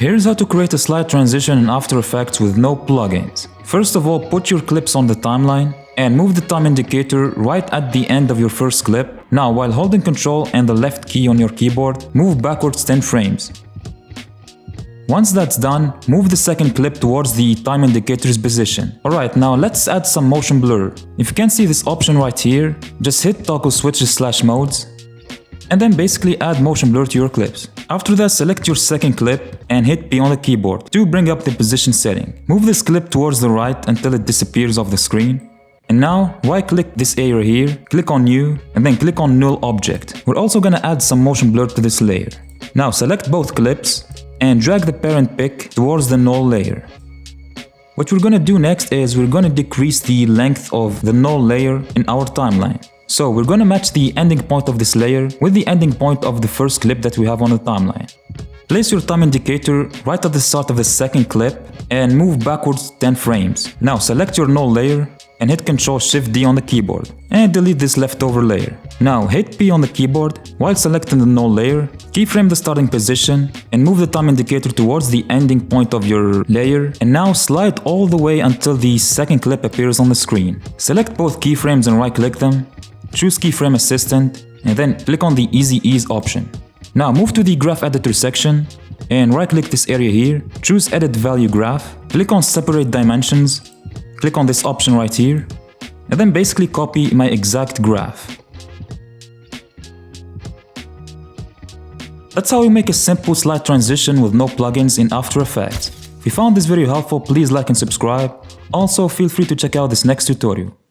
Here's how to create a slide transition in After Effects with no plugins. First of all, put your clips on the timeline and move the time indicator right at the end of your first clip. Now, while holding Ctrl and the left key on your keyboard, move backwards 10 frames. Once that's done, move the second clip towards the time indicator's position. Alright, now let's add some motion blur. If you can't see this option right here, just hit toggle switches / modes and then basically add motion blur to your clips. After that, select your second clip and hit P on the keyboard to bring up the position setting. Move this clip towards the right until it disappears off the screen. And now, right-click this area here, click on New, and then click on Null Object. We're also gonna add some motion blur to this layer. Now select both clips and drag the parent pic towards the null layer. What we're gonna do next is we're gonna decrease the length of the null layer in our timeline. So we're gonna match the ending point of this layer with the ending point of the first clip that we have on the timeline. Place your time indicator right at the start of the second clip and move backwards 10 frames. Now select your null layer and hit Ctrl+Shift+D on the keyboard and delete this leftover layer. Now hit P on the keyboard while selecting the null layer, keyframe the starting position and move the time indicator towards the ending point of your layer, and now slide all the way until the second clip appears on the screen. Select both keyframes and right-click them, choose Keyframe Assistant and then click on the Easy Ease option. Now move to the Graph Editor section and right-click this area here, choose Edit Value Graph, click on Separate Dimensions, click on this option right here, and then basically copy my exact graph. That's how you make a simple slide transition with no plugins in After Effects. If you found this video helpful, please like and subscribe. Also, feel free to check out this next tutorial.